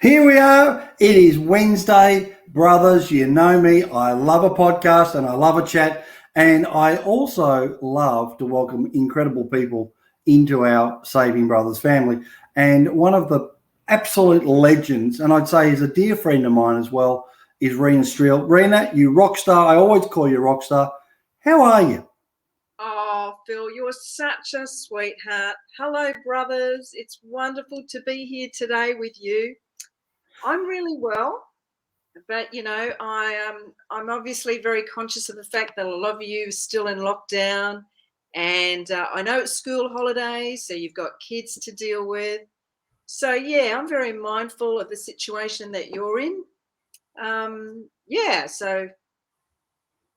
Here we are. It is Wednesday. Brothers, you know me. I love a podcast and I love a chat. And I also love to welcome incredible people into our Saving Brothers family. And one of the absolute legends, and I'd say is a dear friend of mine as well, is Reena Strehle. Reena, you rock star. I always call you rock star. How are you? Oh, Phil, you're such a sweetheart. Hello, brothers. It's wonderful to be here today with you. I'm really well, but I'm obviously very conscious of the fact that a lot of you are still in lockdown, and I know it's school holidays, so you've got kids to deal with. So yeah, I'm very mindful of the situation that you're in. Yeah, so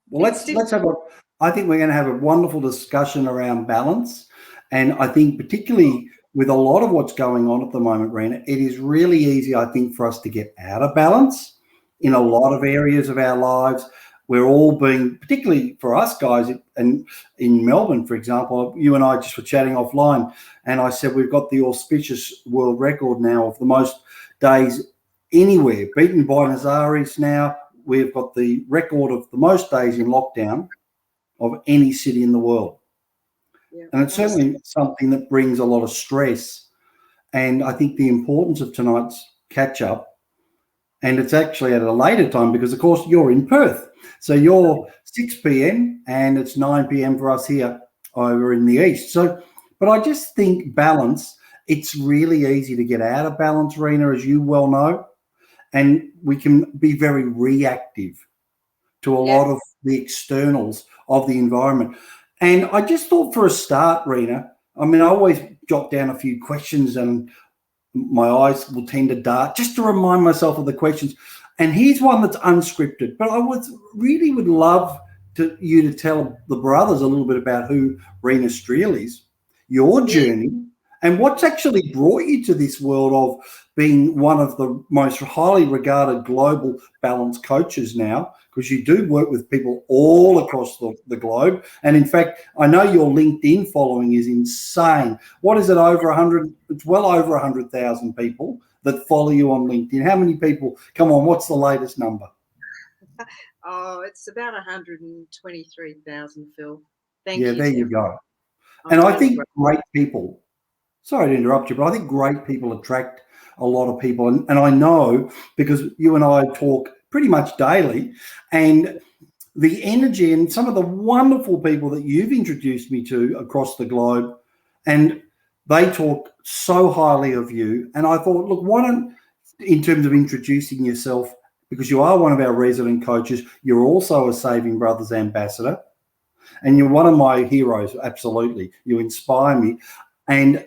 Well, it's let's have a. I think we're going to have a wonderful discussion around balance, and I think particularly with a lot of what's going on at the moment, Rena, it is really easy, I think, for us to get out of balance in a lot of areas of our lives. We're all being, particularly for us guys, and in Melbourne, for example, you and I just were chatting offline, and I said we've got the auspicious world record now of the most days anywhere, beaten by Nazaris now. We've got the record of the most days in lockdown of any city in the world. yeah, And it's certainly something that brings a lot of stress. And I think the importance of tonight's catch up, and it's actually at a later time because, of course, you're in Perth. So you're 6 p.m. and it's 9 p.m. for us here over in the east. So, but I just think balance, it's really easy to get out of balance, Reena, as you well know. And we can be very reactive to a lot of the externals of the environment. And I just thought for a start, Reena, I mean, I always jot down a few questions and my eyes will tend to dart just to remind myself of the questions. And here's one that's unscripted, but I would love you to tell the brothers a little bit about who Reena Strehle is, your journey, and what's actually brought you to this world of being one of the most highly regarded global balance coaches now, because you do work with people all across the globe. And in fact, I know your LinkedIn following is insane. What is it, over 100? It's well over 100,000 people that follow you on LinkedIn. How many people? Come on, what's the latest number? Oh, it's about 123,000, Phil. Thank Yeah, you. there you go. I'm And I really think great people, sorry to interrupt you, but I think great people attract a lot of people. And I know because you and I talk pretty much daily, and the energy and some of the wonderful people that you've introduced me to across the globe, and they talk so highly of you. And I thought, look, why don't, in terms of introducing yourself, because you are one of our resident coaches, you're also a Saving Brothers ambassador, and you're one of my heroes. Absolutely. You inspire me. And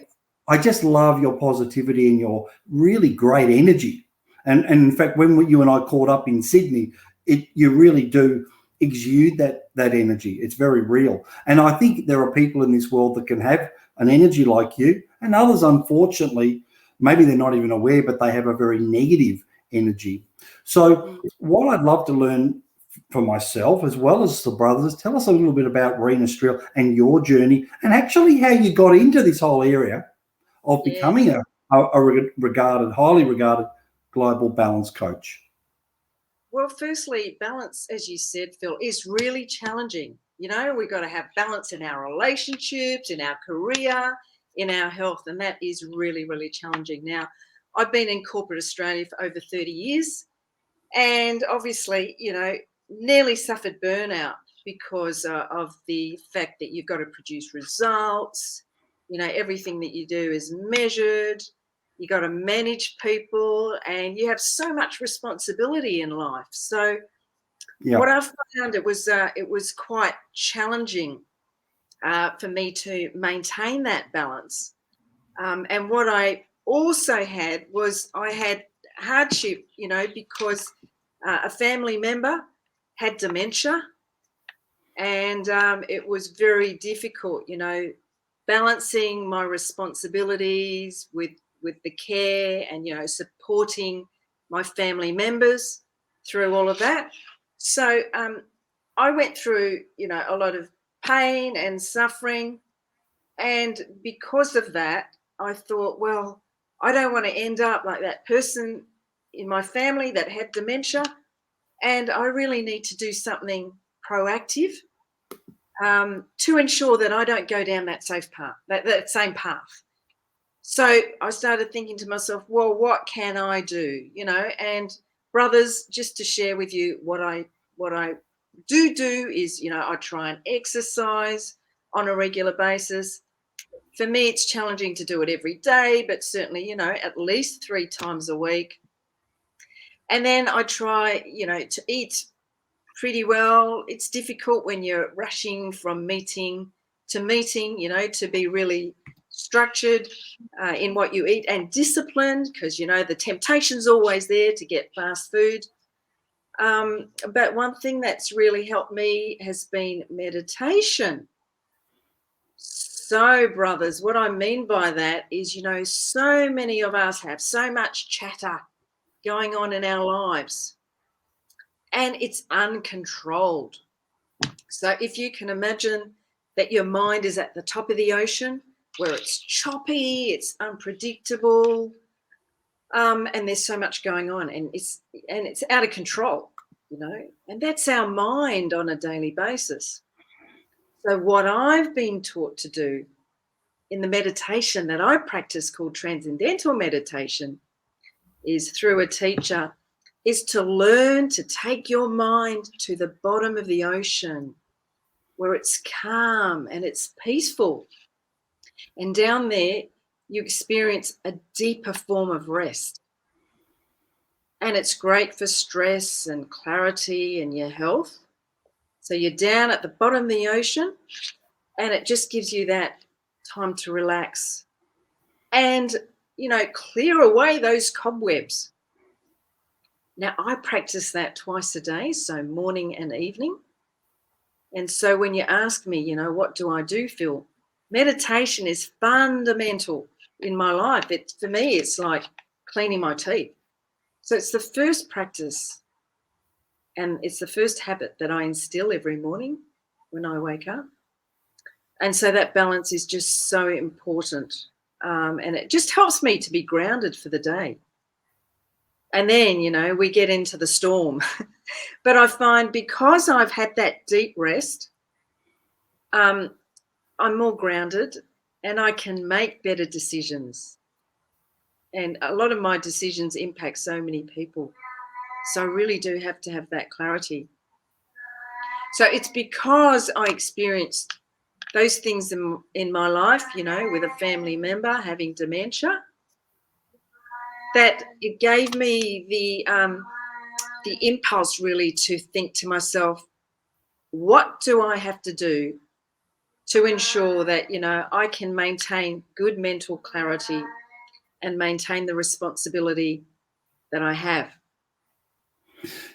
I just love your positivity and your really great energy. And in fact, when you and I caught up in Sydney, you really do exude that energy. It's very real. And I think there are people in this world that can have an energy like you, and others, unfortunately, maybe they're not even aware, but they have a very negative energy. So what I'd love to learn for myself as well as the brothers, tell us a little bit about Reena Strehle and your journey and actually how you got into this whole area of becoming a highly regarded global balance coach. Well, firstly, balance, as you said, Phil, is really challenging. You know, we've got to have balance in our relationships, in our career, in our health, and that is really, really challenging. Now, I've been in corporate Australia for over 30 years, and obviously, nearly suffered burnout because of the fact that you've got to produce results. Everything that you do is measured. You got to manage people, and you have so much responsibility in life. So, what I found, it was quite challenging for me to maintain that balance. And what I also had was I had hardship, because a family member had dementia, and it was very difficult, balancing my responsibilities with the care and supporting my family members through all of that. So I went through a lot of pain and suffering, and because of that I thought, well, I don't want to end up like that person in my family that had dementia, and I really need to do something proactive to ensure that I don't go down that safe path, that same path. So I started thinking to myself, well, what can I do? You know, and brothers, just to share with you what I do is, you know, I try and exercise on a regular basis. For me, it's challenging to do it every day, but certainly, you know, at least 3 times a week. And then I try, you know, to eat pretty well. It's difficult when you're rushing from meeting to meeting, you know, to be really structured in what you eat and disciplined, because, you know, the temptation's always there to get fast food. But one thing that's really helped me has been meditation. So, brothers, what I mean by that is, you know, so many of us have so much chatter going on in our lives, and it's uncontrolled. So if you can imagine that your mind is at the top of the ocean where it's choppy, it's unpredictable, and there's so much going on, and it's out of control, you know, and that's our mind on a daily basis. So what I've been taught to do in the meditation that I practice, called transcendental meditation, is through a teacher, is to learn to take your mind to the bottom of the ocean where it's calm and it's peaceful. And down there, you experience a deeper form of rest. And it's great for stress and clarity and your health. So you're down at the bottom of the ocean, and it just gives you that time to relax and, you know, clear away those cobwebs. Now, I practice that twice a day, so morning and evening. And so when you ask me, you know, what do I do, Phil? Meditation is fundamental in my life. For me, it's like cleaning my teeth. So it's the first practice, and it's the first habit that I instill every morning when I wake up. And so that balance is just so important. And it just helps me to be grounded for the day. And then, you know, we get into the storm. But I find because I've had that deep rest, I'm more grounded and I can make better decisions. And a lot of my decisions impact so many people. So I really do have to have that clarity. So it's because I experienced those things in my life, you know, with a family member having dementia, that it gave me the impulse really to think to myself, what do I have to do to ensure that, you know, I can maintain good mental clarity and maintain the responsibility that I have?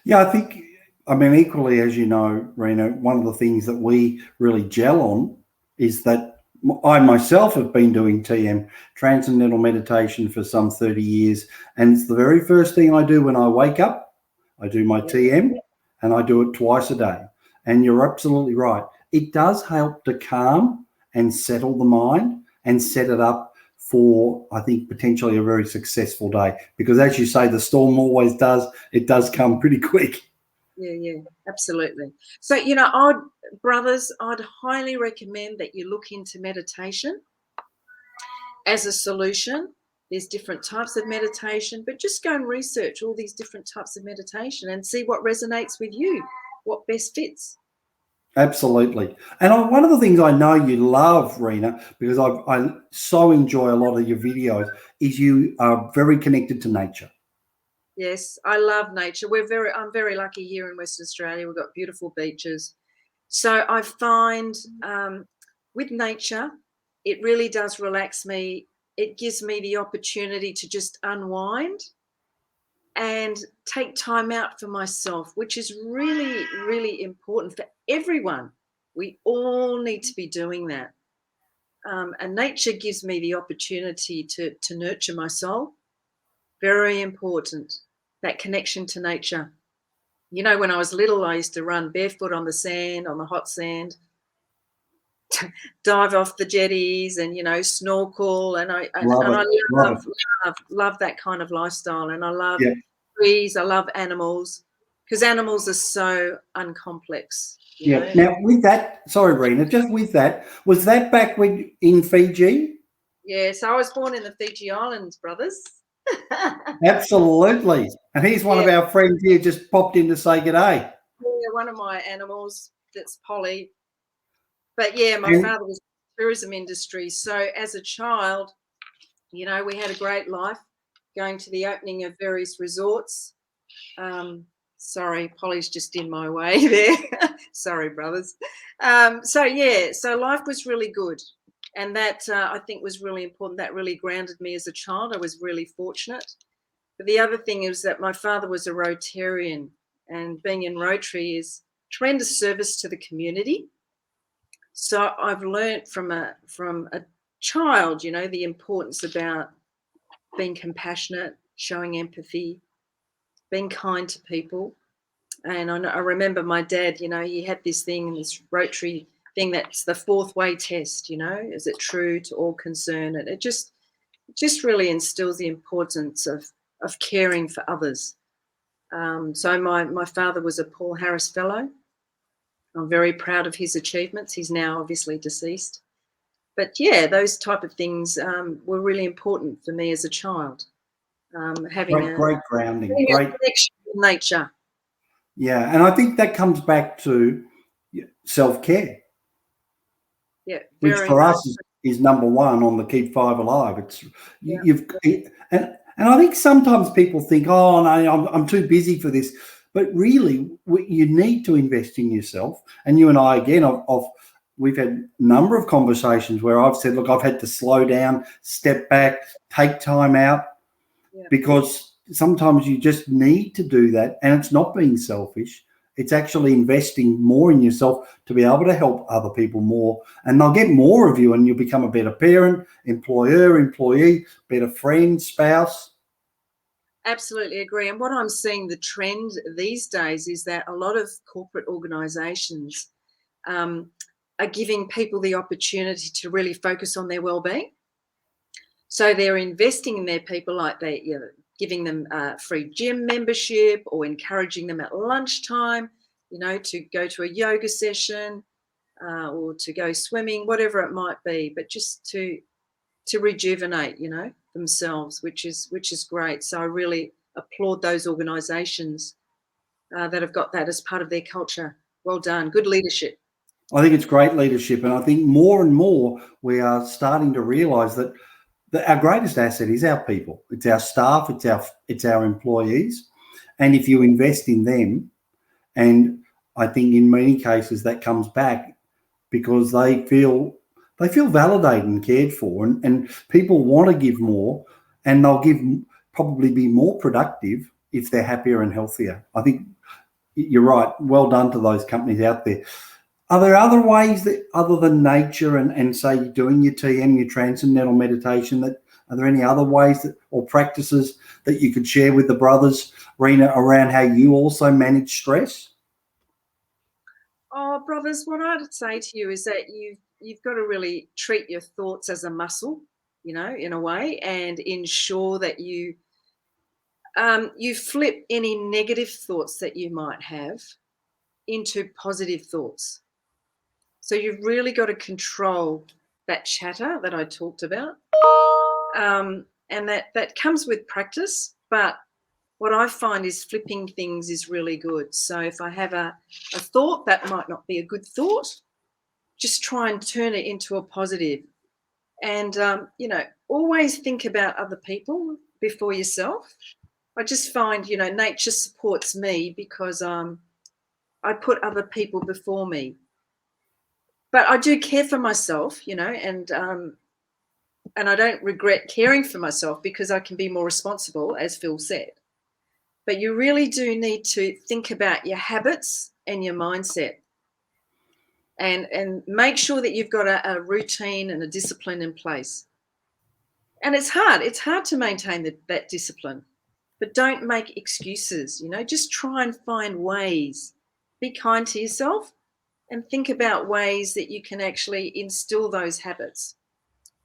Yeah, I think, I mean, equally, as you know, Reena, one of the things that we really gel on is that I myself have been doing TM, Transcendental Meditation, for some 30 years. And it's the very first thing I do when I wake up. I do my TM, and I do it twice a day. And you're absolutely right. It does help to calm and settle the mind and set it up for, I think, potentially a very successful day. Because as you say, the storm always does. It does come pretty quick. Yeah, absolutely. So, you know, brothers, I'd highly recommend that you look into meditation as a solution. There's different types of meditation, but just go and research all these different types of meditation and see what resonates with you, what best fits. Absolutely. And one of the things I know you love, Reena, because I so enjoy a lot of your videos, is you are very connected to nature. Yes, I love nature. I'm very lucky here in Western Australia. We've got beautiful beaches. So I find with nature, it really does relax me. It gives me the opportunity to just unwind and take time out for myself, which is really, really important for everyone. We all need to be doing that. And nature gives me the opportunity to nurture my soul. Very important, that connection to nature. You know, when I was little, I used to run barefoot on the sand, on the hot sand, dive off the jetties and, you know, snorkel. And I Love it. love that kind of lifestyle. And I love Yeah. trees. I love animals because animals are so uncomplex. You know? Now, with that, sorry, Reena, just with that, was that back when in Fiji? Yeah. So I was born in the Fiji Islands, brothers. Absolutely. And here's one Yeah. of our friends here just popped in to say good day. Yeah, one of my animals, that's Polly. But yeah, my And father was in the tourism industry. So as a child, you know, we had a great life going to the opening of various resorts. Sorry, Polly's just in my way there. Sorry, brothers. So life was really good. And that I think was really important. That really grounded me as a child. I was really fortunate. But the other thing is that my father was a Rotarian, and being in Rotary is tremendous service to the community. So I've learnt from a child, you know, the importance about being compassionate, showing empathy, being kind to people. And I remember my dad, you know, he had this thing, this Rotary thing, that's the fourth way test, you know, is it true to all concerned? And it just really instills the importance of caring for others. So my father was a Paul Harris Fellow. I'm very proud of his achievements. He's now obviously deceased. But yeah, those type of things were really important for me as a child. Having great grounding, a great. connection with nature. Yeah. And I think that comes back to self-care, Yeah, which very for much. us is number one on the Keep Five Alive. It's Yeah. and I think sometimes people think, oh no, I'm too busy for this, but really you need to invest in yourself. And you and I again, we've had a number of conversations where I've said, look, I've had to slow down, step back, take time out, Yeah. because sometimes you just need to do that, and it's not being selfish. It's actually investing more in yourself to be able to help other people more, and they'll get more of you, and you'll become a better parent, employer, employee, better friend, spouse. Absolutely agree. And what I'm seeing, the trend these days is that a lot of corporate organisations are giving people the opportunity to really focus on their well-being. So they're investing in their people, like they, you know, giving them free gym membership or encouraging them at lunchtime, you know, to go to a yoga session or to go swimming, whatever it might be, but just to rejuvenate, you know, themselves, which is great. So I really applaud those organisations that have got that as part of their culture. Well done, good leadership. I think it's great leadership, and I think more and more we are starting to realise that our greatest asset is our people. It's our staff. It's our employees, and if you invest in them, and I think in many cases that comes back because they feel validated and cared for, and people want to give more, and they'll probably be more productive if they're happier and healthier. I think you're right. Well done to those companies out there. Are there other ways that, other than nature and say doing your TM, your transcendental meditation, are there any other ways that, or practices that you could share with the brothers, Reena, around how you also manage stress? Oh, brothers, what I'd say to you is that you've got to really treat your thoughts as a muscle, you know, in a way, and ensure that you flip any negative thoughts that you might have into positive thoughts. So you've really got to control that chatter that I talked about, and that comes with practice. But what I find is flipping things is really good. So if I have a thought that might not be a good thought, just try and turn it into a positive. And you know, always think about other people before yourself. I just find, you know, nature supports me because I put other people before me. But I do care for myself, you know, and I don't regret caring for myself because I can be more responsible, as Phil said. But you really do need to think about your habits and your mindset, and make sure that you've got a routine and a discipline in place. And it's hard. It's hard to maintain that discipline, but don't make excuses. You know, just try and find ways. Be kind to yourself and think about ways that you can actually instill those habits.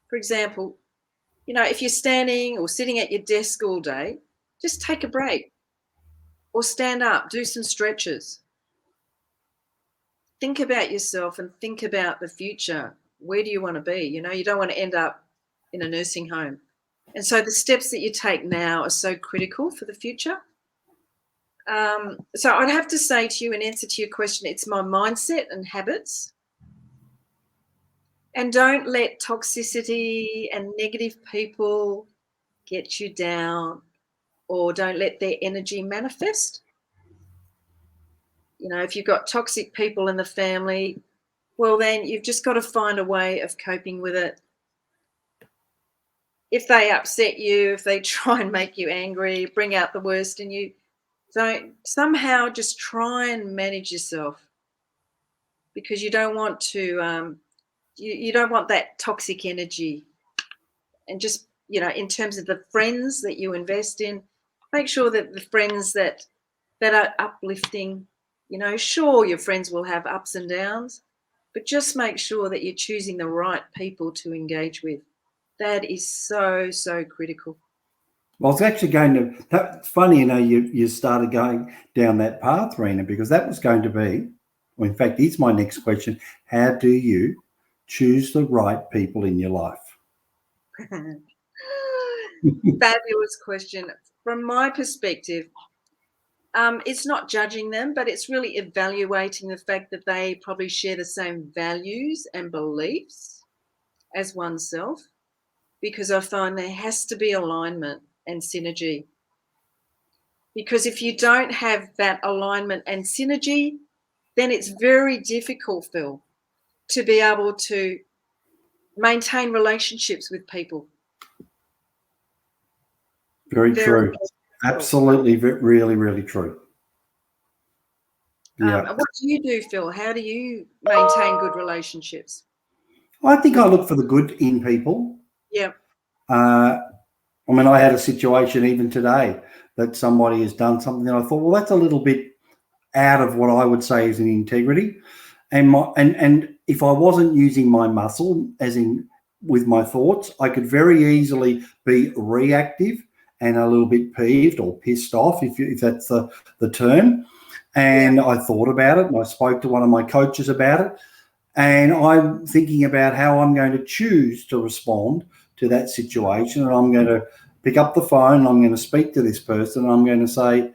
For example, you know, if you're standing or sitting at your desk all day, just take a break. or stand up, do some stretches. Think about yourself and think about the future. Where do you want to be? You know, you don't want to end up in a nursing home. And so the steps that you take now are so critical for the future. So I'd have to say to you, in answer to your question, it's my mindset and habits. And don't let toxicity and negative people get you down, or don't let their energy manifest. You know, if you've got toxic people in the family, well, then you've just got to find a way of coping with it. If they upset you, if they try and make you angry, bring out the worst in you, don't somehow just try and manage yourself, because you don't want to, you don't want that toxic energy. And just, you know, in terms of the friends that you invest in, make sure that the friends that are uplifting, you know, sure, your friends will have ups and downs, but just make sure that you're choosing the right people to engage with. That is so, so critical. Well, it's actually going to, that's funny, you know, you started going down that path, Reena, because that was going to be, well, in fact, it's my next question. How do you choose the right people in your life? Fabulous question. From my perspective, it's not judging them, but it's really evaluating the fact that they probably share the same values and beliefs as oneself, because I find there has to be alignment and synergy. Because if you don't have that alignment and synergy, then it's very difficult, Phil, to be able to maintain relationships with people. Very true. Absolutely, really, really true. Yeah. What do you do, Phil? How do you maintain good relationships? I think I look for the good in people. Yeah. I mean, I had a situation even today that somebody has done something and I thought, well, that's a little bit out of what I would say is an integrity. And if I wasn't using my muscle, as in with my thoughts, I could very easily be reactive and a little bit peeved or pissed off, if that's the term. And I thought about it and I spoke to one of my coaches about it. And I'm thinking about how I'm going to choose to respond to that situation. And I'm going to pick up the phone and I'm going to speak to this person. And I'm going to say,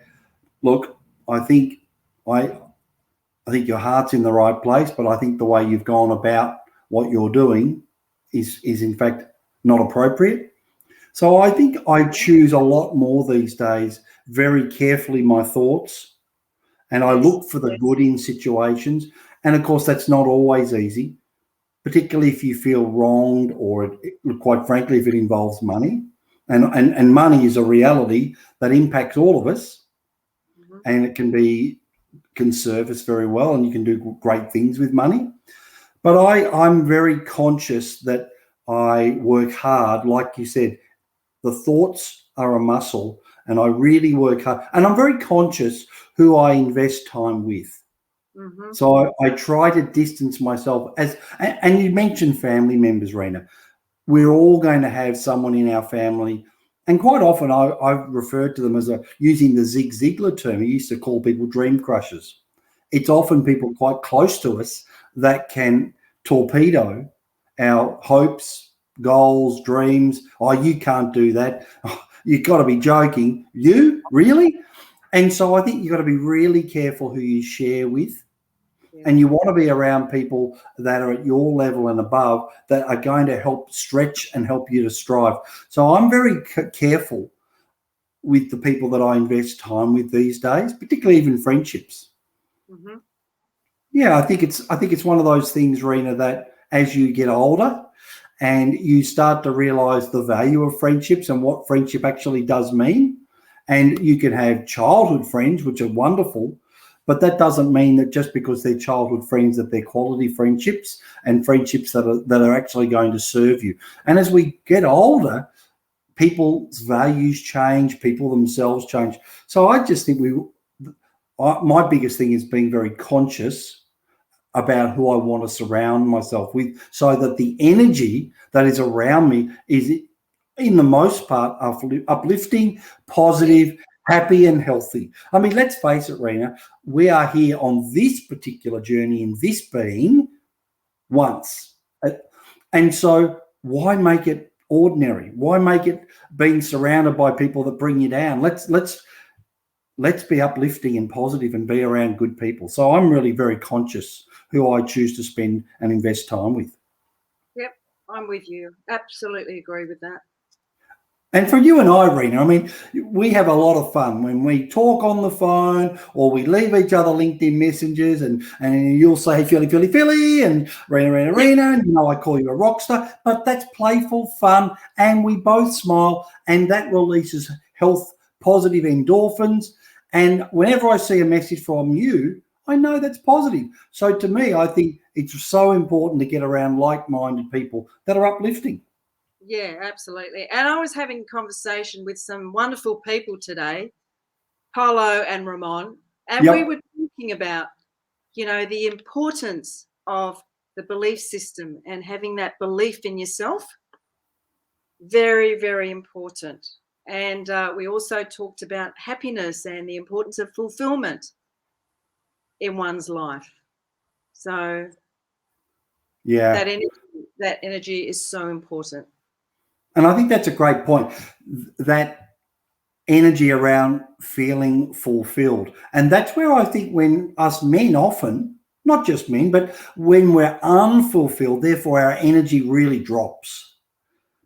look, I think your heart's in the right place, but I think the way you've gone about what you're doing is in fact not appropriate. So I think I choose a lot more these days, very carefully, my thoughts, and I look for the good in situations. And of course, that's not always easy, particularly if you feel wronged or, quite frankly, if it involves money. And money is a reality that impacts all of us, and it can serve us very well, and you can do great things with money. But I'm very conscious that I work hard. Like you said, the thoughts are a muscle, and I really work hard. And I'm very conscious who I invest time with. Mm-hmm. So I try to distance myself and you mentioned family members, Reena. We're all going to have someone in our family, and quite often I've referred to them as using the Zig Ziglar term. He used to call people dream crushers. It's often people quite close to us that can torpedo our hopes, goals, dreams. Oh, you can't do that. Oh, you've got to be joking. You? Really? And so I think you've got to be really careful who you share with. And you want to be around people that are at your level and above, that are going to help stretch and help you to strive. So I'm very careful with the people that I invest time with these days, particularly even friendships. Mm-hmm. Yeah, I think it's one of those things, Reena, that as you get older and you start to realise the value of friendships and what friendship actually does mean, and you can have childhood friends, which are wonderful, but that doesn't mean that just because they're childhood friends that they're quality friendships and friendships that are actually going to serve you. And as we get older, people's values change, people themselves change. So I just think my biggest thing is being very conscious about who I want to surround myself with, so that the energy that is around me is, in the most part, uplifting, positive, happy and healthy. I mean, let's face it, Reena, we are here on this particular journey in this being once. And so why make it ordinary? Why make it being surrounded by people that bring you down? Let's be uplifting and positive and be around good people. So I'm really very conscious who I choose to spend and invest time with. Yep, I'm with you. Absolutely agree with that. And for you and I, Reena, I mean, we have a lot of fun when we talk on the phone or we leave each other LinkedIn messages and you'll say, Philly, Philly, Philly, and Reena, and, you know, I call you a rock star. But that's playful fun, and we both smile, and that releases health, positive endorphins. And whenever I see a message from you, I know that's positive. So to me, I think it's so important to get around like-minded people that are uplifting. Yeah, absolutely. And I was having a conversation with some wonderful people today, Paulo and Ramon, and we were talking about, you know, the importance of the belief system and having that belief in yourself. Very, very important. And we also talked about happiness and the importance of fulfillment in one's life. So that energy is so important. And I think that's a great point, that energy around feeling fulfilled. And that's where I think when us men often, not just men, but when we're unfulfilled, therefore our energy really drops.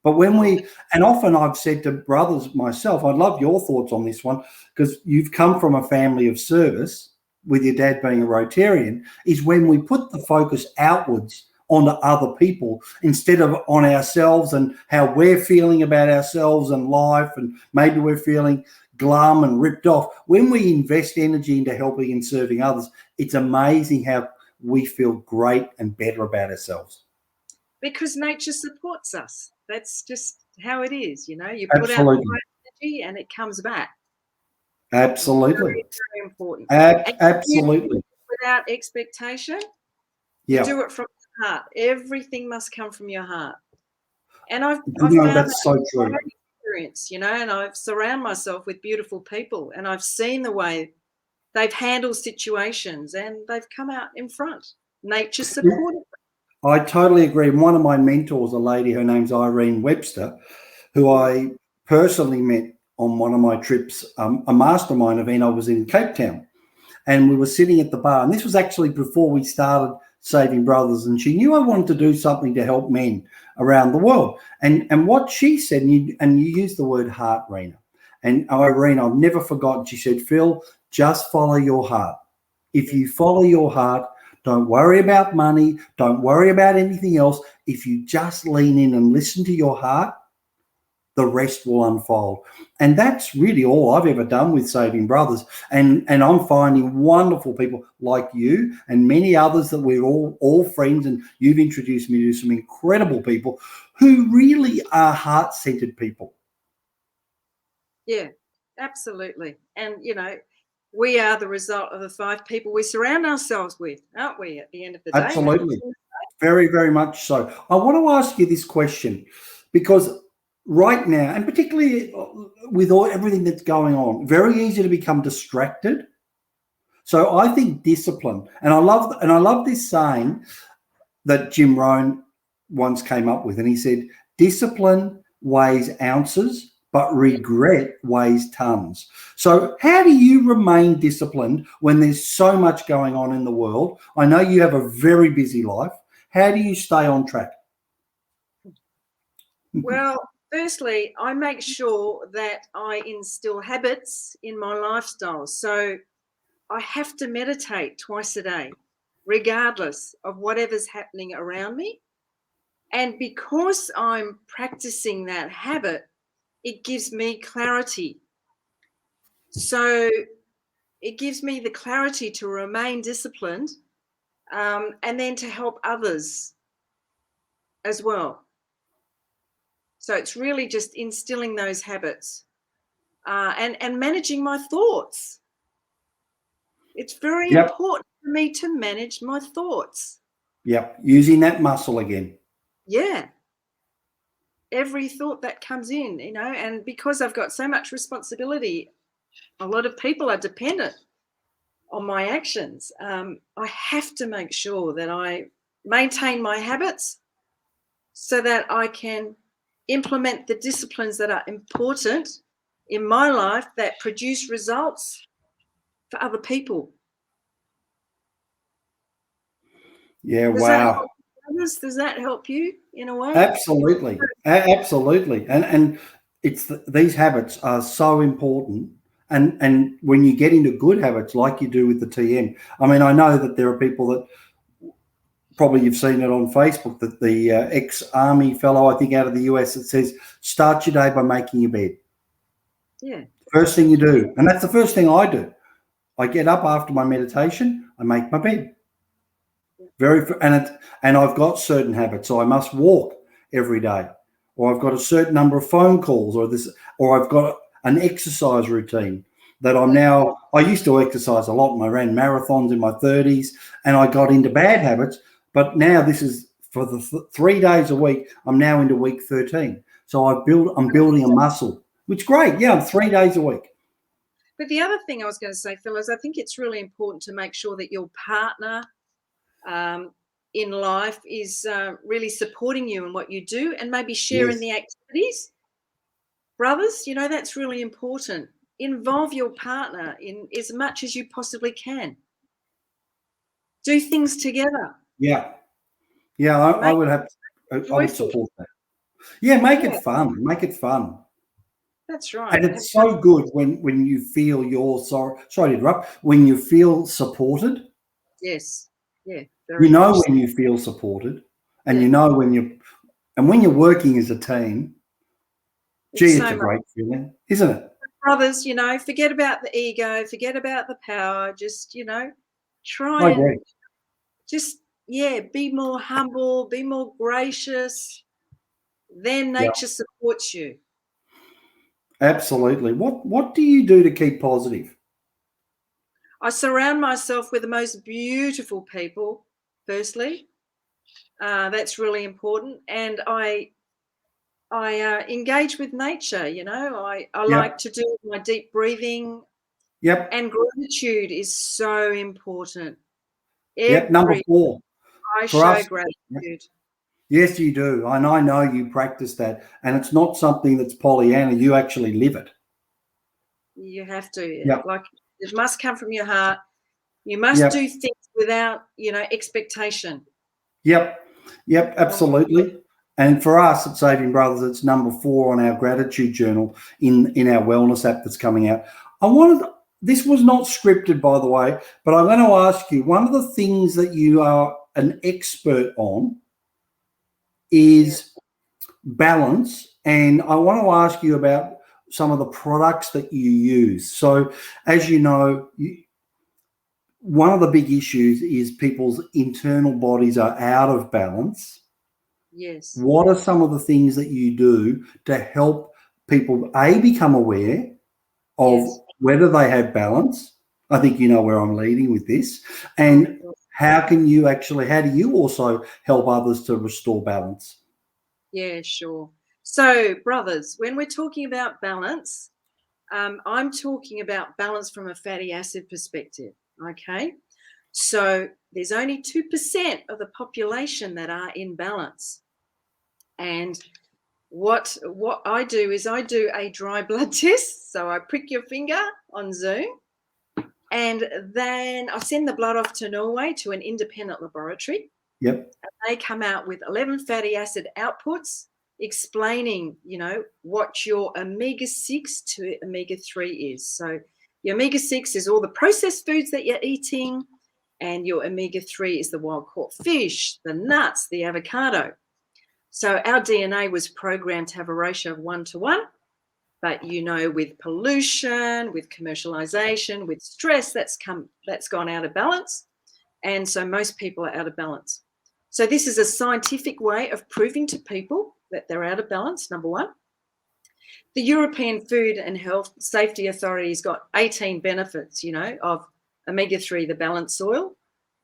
But and often I've said to brothers myself, I'd love your thoughts on this one, because you've come from a family of service with your dad being a Rotarian, is when we put the focus outwards onto other people instead of on ourselves and how we're feeling about ourselves and life, and maybe we're feeling glum and ripped off. When we invest energy into helping and serving others, it's amazing how we feel great and better about ourselves. Because nature supports us. That's just how it is, you know. You put out energy and it comes back. Absolutely. Very, very important. Absolutely. Without expectation, you do it from the heart. Everything must come from your heart. And I've found that's so true. Experience, you know, and I've surrounded myself with beautiful people, and I've seen the way they've handled situations and they've come out in front. Nature supported them. I totally agree. One of my mentors, a lady, her name's Irene Webster, who I personally met on one of my trips, a mastermind event. I was in Cape Town, and we were sitting at the bar. And this was actually before we started Saving Brothers. And she knew I wanted to do something to help men around the world. And what she said, and you used the word heart, Reena. And Irene, I've never forgotten, she said, Phil, just follow your heart. If you follow your heart, don't worry about money. Don't worry about anything else. If you just lean in and listen to your heart, the rest will unfold. And that's really all I've ever done with Saving Brothers. And I'm finding wonderful people like you and many others that we're all friends, and you've introduced me to some incredible people who really are heart-centered people. Yeah, absolutely. And, you know, we are the result of the 5 people we surround ourselves with, aren't we, at the end of the day? Absolutely. Very, very much so. I want to ask you this question, because right now, and particularly with everything that's going on, very easy to become distracted. So I think discipline, and I love this saying that Jim Rohn once came up with, and he said, discipline weighs ounces, but regret weighs tons. So how do you remain disciplined when there's so much going on in the world? I know you have a very busy life. How do you stay on track? Well, firstly, I make sure that I instill habits in my lifestyle. So I have to meditate twice a day, regardless of whatever's happening around me. And because I'm practicing that habit, it gives me clarity. So it gives me the clarity to remain disciplined, and then to help others as well. So it's really just instilling those habits, and managing my thoughts. It's very important for me to manage my thoughts. Yep, using that muscle again. Yeah. Every thought that comes in, you know, and because I've got so much responsibility A lot of people are dependent on my actions. I have to make sure that I maintain my habits so that I can implement the disciplines that are important in my life that produce results for other people. Yeah, Does that wow. help others? Does that help you in a way? Absolutely. Absolutely. And it's these habits are so important. And when you get into good habits like you do with the TM, I mean, I know that there are people that probably you've seen it on Facebook, that the ex-army fellow, I think out of the US, that says, start your day by making your bed. Yeah. First thing you do. And that's the first thing I do. I get up after my meditation, I make my bed. And I've got certain habits. So I must walk every day, or I've got a certain number of phone calls, or I've got an exercise routine that I used to exercise a lot, and I ran marathons in my 30s, and I got into bad habits. But now this is for the 3 days a week. I'm now into week 13. So I'm building a muscle, which is great. Yeah, I'm 3 days a week. But the other thing I was going to say, Phil, is I think it's really important to make sure that your partner in life is really supporting you in what you do and maybe sharing the activities. Brothers, that's really important. Involve your partner in as much as you possibly can. Do things together. Yeah. Yeah, I would support that. Yeah, make it fun. Make it fun. That's right. And it's so good when you feel sorry to interrupt, when you feel supported. Yes. Yeah. When you feel supported, and when you're working as a team, it's a great feeling, isn't it? Brothers, forget about the ego, forget about the power, just, try I and agree. just, be more humble, be more gracious. Then Yeah. nature supports you. Absolutely. What do you do to keep positive? I surround myself with the most beautiful people, firstly. That's really important. And I engage with nature, I like to do my deep breathing. Yep. And gratitude is so important. Yep. Number 4. I For show us, gratitude. Yes, you do. And I know you practice that. And it's not something that's Pollyanna. You actually live it. You have to. Yep. Like, it must come from your heart. You must do things without, expectation. Yep. Yep. Absolutely. And for us at Saving Brothers, it's number 4 on our gratitude journal in our wellness app that's coming out. This was not scripted, by the way, but I'm going to ask you, one of the things that you are an expert on is balance. And I want to ask you about some of the products that you use. So, as you know, one of the big issues is people's internal bodies are out of balance. Yes. What are some of the things that you do to help people, become aware of whether they have balance? I think you know where I'm leading with this. And how do you also help others to restore balance? Yeah, sure. So, brothers, when we're talking about balance, I'm talking about balance from a fatty acid perspective, okay? So there's only 2% of the population that are in balance. And what I do is I do a dry blood test. So I prick your finger on Zoom, and then I send the blood off to Norway to an independent laboratory. Yep. And they come out with 11 fatty acid outputs explaining, what your omega-6 to omega-3 is. So your omega-6 is all the processed foods that you're eating, and your omega-3 is the wild-caught fish, the nuts, the avocado. So our DNA was programmed to have a ratio of 1:1, but with pollution, with commercialization, with stress, that's gone out of balance. And so most people are out of balance. So this is a scientific way of proving to people that they're out of balance, number 1. The European Food and Health Safety Authority has got 18 benefits, of omega-3, the balance oil.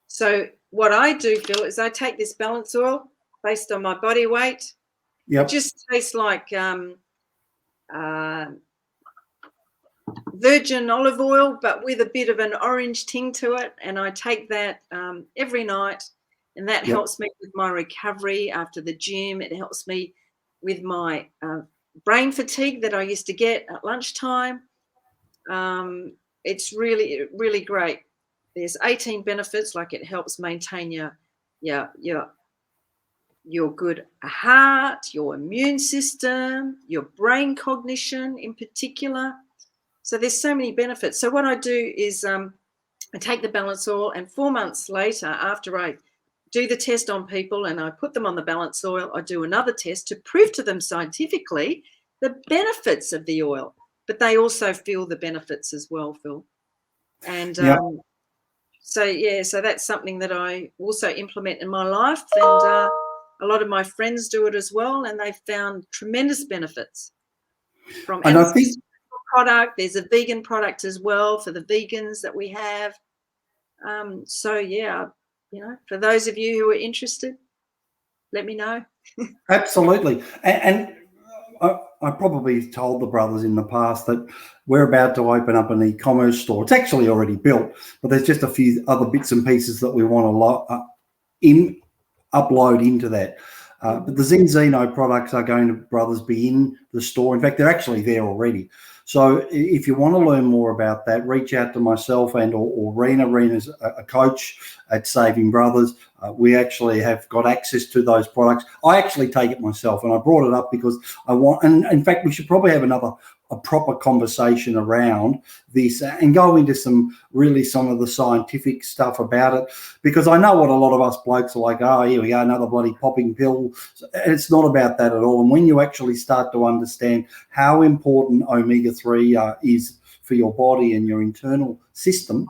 So what I do, Phil, is I take this balance oil based on my body weight. Yep. It just tastes like virgin olive oil, but with a bit of an orange ting to it. And I take that every night, and that helps me with my recovery after the gym. It helps me with my brain fatigue that I used to get at lunchtime. It's really, really great. There's 18 benefits, like it helps maintain your good heart, your immune system, your brain cognition in particular. So there's so many benefits. So what I do is I take the balance oil, and 4 months later, after I do the test on people and I put them on the balance oil, I do another test to prove to them scientifically the benefits of the oil. But they also feel the benefits as well, Phil. And so that's something that I also implement in my life. And a lot of my friends do it as well, and they've found tremendous benefits from And I think product. There's a vegan product as well for the vegans that we have. For those of you who are interested, let me know. absolutely. And I probably told the brothers in the past that we're about to open up an e-commerce store. It's actually already built, but there's just a few other bits and pieces that we want to upload into that. But the Zinzino products are going to, brothers, be in the store. In fact, they're actually there already. So if you want to learn more about that, reach out to myself and or Reena. Reena's a coach at Saving Brothers. We actually have got access to those products. I actually take it myself, and I brought it up because I want, and in fact, we should probably have a proper conversation around this and go into some of the scientific stuff about it, because I know what a lot of us blokes are like, oh, here we go, another bloody popping pill. It's not about that at all. And when you actually start to understand how important omega-3 is for your body and your internal system,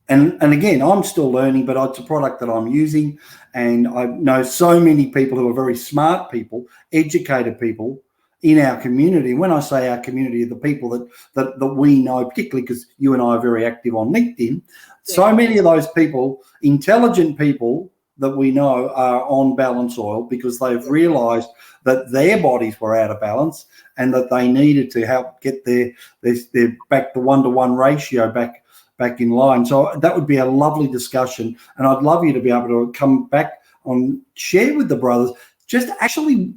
and again, I'm still learning, but it's a product that I'm using, and I know so many people who are very smart people, educated people in our community. When I say our community, the people that we know, particularly because you and I are very active on LinkedIn, so many of those people, intelligent people that we know, are on balance oil because they've realised that their bodies were out of balance and that they needed to help get their back the 1-to-1 ratio back in line. So that would be a lovely discussion, and I'd love you to be able to come back on, share with the brothers, just actually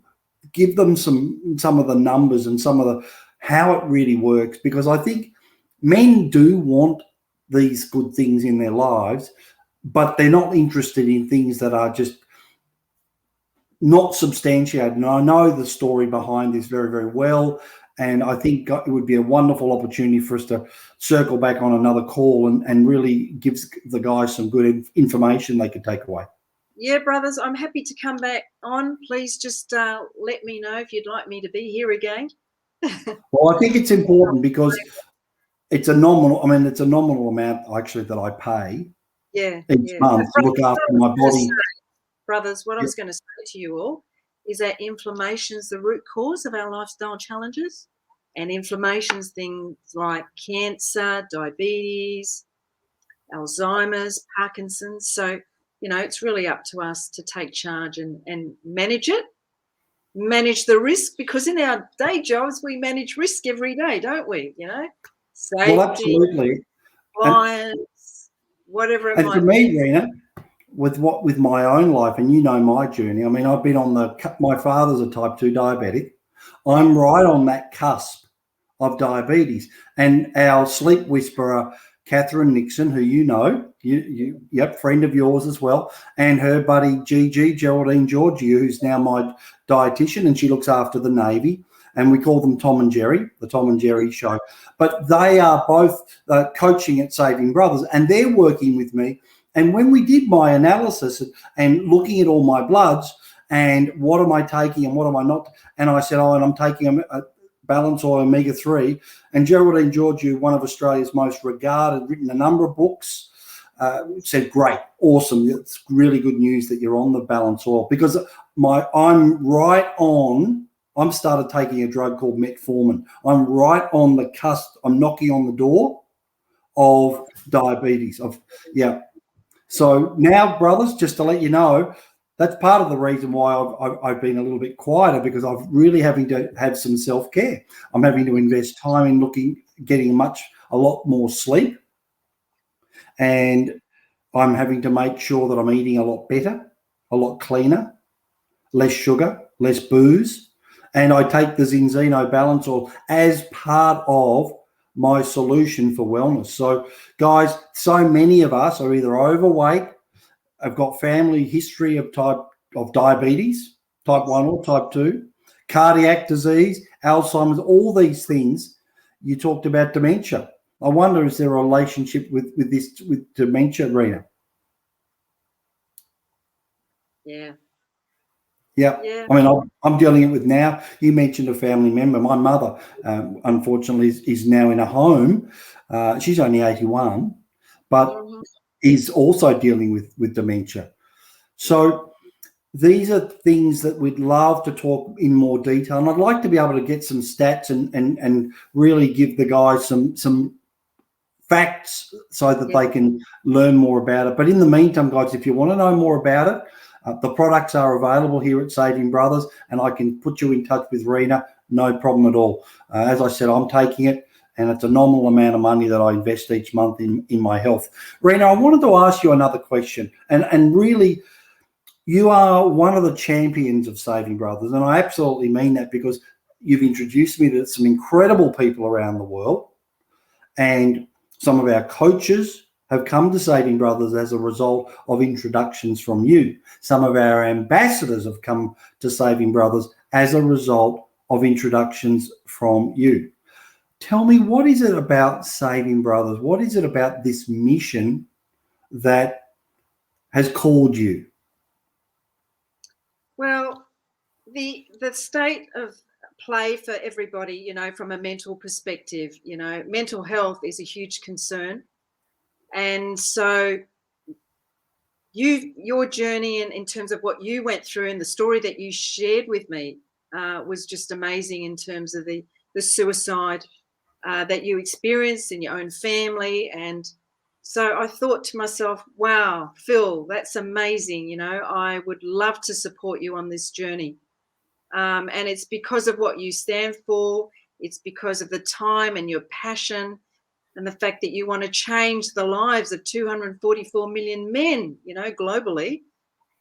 give them some of the numbers and some of the how it really works, because I think men do want these good things in their lives, but they're not interested in things that are just not substantiated. And I know the story behind this very, very well. And I think it would be a wonderful opportunity for us to circle back on another call and really give the guys some good information they could take away. Yeah, brothers, I'm happy to come back on. Please just let me know if you'd like me to be here again. Well, I think it's important because it's a nominal amount actually that I pay each month to look after my body. Brothers, what I was going to say to you all is that inflammation is the root cause of our lifestyle challenges, and inflammation's things like cancer, diabetes, Alzheimer's, Parkinson's. So, it's really up to us to take charge and manage it, manage the risk, because in our day jobs, we manage risk every day, don't we? Safety, well, absolutely. Clients, whatever it might be. And for me, Reena, with my own life, and my journey. I mean, I've been on my father's a type 2 diabetic. I'm right on that cusp of diabetes. And our sleep whisperer, Catherine Nixon, who friend of yours as well, and her buddy Geraldine Georgiou, who's now my dietitian, and she looks after the Navy. And we call them Tom and Jerry, the Tom and Jerry show. But they are both coaching at Saving Brothers, and they're working with me. And when we did my analysis and looking at all my bloods and what am I taking and what am I not, and I said, and I'm taking a balance oil omega-3, and Geraldine Georgiou, one of Australia's most regarded, written a number of books, said, great, awesome, it's really good news that you're on the balance oil, because I'm started taking a drug called metformin. I'm right on the cusp, I'm knocking on the door of diabetes, So now, brothers, just to let you know, that's part of the reason why I've been a little bit quieter, because I'm really having to have some self-care. I'm having to invest time in looking getting a lot more sleep, and I'm having to make sure that I'm eating a lot better, a lot cleaner, less sugar, less booze, and I take the Zinzino Balance Oil as part of my solution for wellness. So, guys, so many of us are either overweight, have got family history of diabetes, type 1 or type 2, cardiac disease, Alzheimer's, all these things. You talked about dementia. I wonder, is there a relationship with dementia, Reena? Yeah. Yeah. I mean, I'm dealing with now. You mentioned a family member. My mother, unfortunately, is now in a home. She's only 81, but is also dealing with dementia. So these are things that we'd love to talk in more detail. And I'd like to be able to get some stats and really give the guys some facts so that they can learn more about it. But in the meantime, guys, if you want to know more about it, the products are available here at Saving Brothers, and I can put you in touch with Reena, no problem at all. As I said, I'm taking it, and it's a nominal amount of money that I invest each month in my health. Reena, I wanted to ask you another question, and really, you are one of the champions of Saving Brothers, and I absolutely mean that, because you've introduced me to some incredible people around the world, and some of our coaches have come to Saving Brothers as a result of introductions from you. Some of our ambassadors have come to Saving Brothers as a result of introductions from you. Tell me, what is it about Saving Brothers? What is it about this mission that has called you? Well, the state of play for everybody, you know, from a mental perspective, you know, mental health is a huge concern. And so your journey in terms of what you went through and the story that you shared with me was just amazing, in terms of the suicide that you experienced in your own family. And so I thought to myself, wow, Phil, that's amazing. You know, I would love to support you on this journey. And it's because of what you stand for. It's because of the time and your passion, and the fact that you want to change the lives of 244 million men, you know, globally.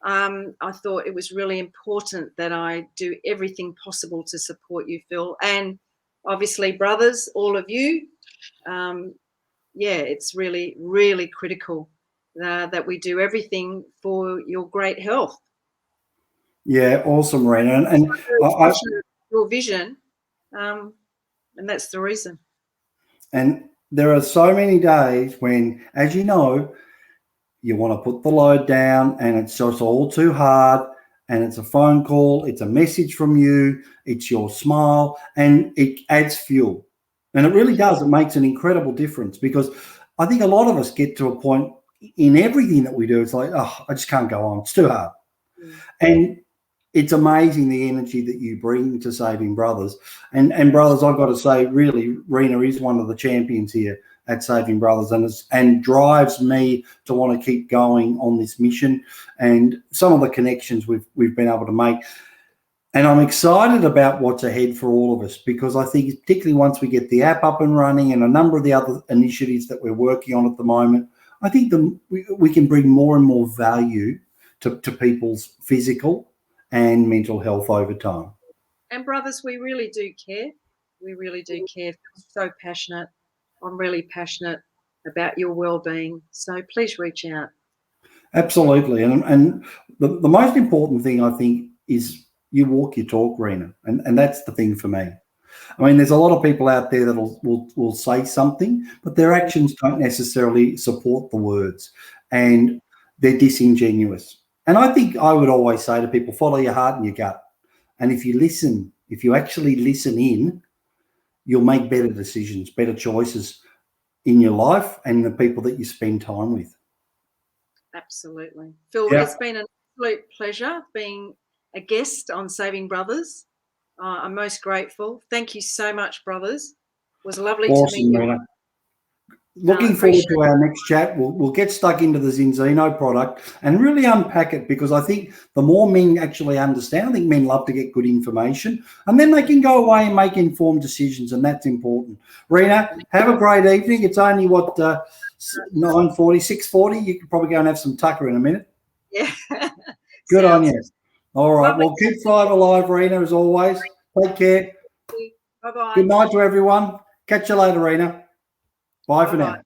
I thought it was really important that I do everything possible to support you, Phil. And obviously, brothers, all of you, it's really, really critical that we do everything for your great health. Yeah, awesome, Reena. And your vision, and that's the reason. And there are so many days when, as you know, you want to put the load down and it's just all too hard, and it's a phone call, it's a message from you, it's your smile, and it adds fuel. And it really does. It makes an incredible difference, because I think a lot of us get to a point in everything that we do, it's like, oh, I just can't go on. It's too hard. And it's amazing the energy that you bring to Saving Brothers. And brothers, I've got to say, really, Reena is one of the champions here at Saving Brothers, and drives me to want to keep going on this mission, and some of the connections we've been able to make. And I'm excited about what's ahead for all of us, because I think particularly once we get the app up and running and a number of the other initiatives that we're working on at the moment, I think we can bring more and more value to people's physical and mental health over time. And brothers, we really do care. We really do care. I'm so passionate. I'm really passionate about your well-being. So please reach out. Absolutely. And the most important thing, I think, is you walk your talk, Reena. And that's the thing for me. I mean, there's a lot of people out there that will say something, but their actions don't necessarily support the words, and they're disingenuous. And I think I would always say to people, follow your heart and your gut. And if you actually listen in, you'll make better decisions, better choices in your life and the people that you spend time with. Absolutely. Phil, It's been an absolute pleasure being a guest on Saving Brothers. I'm most grateful. Thank you so much, brothers. It was lovely to meet you. Reena. looking forward to our next chat. We'll get stuck into the Zinzino product and really unpack it, because I think the more men actually understand, I think men love to get good information, and then they can go away and make informed decisions, and that's important. Reena, have a great evening. It's only, 9:40, 6:40. You can probably go and have some tucker in a minute. Yeah. Good on you. All right. Well, keep Thrive alive, Reena, as always. Take care. Bye-bye. Good night to everyone. Catch you later, Reena. Bye for now.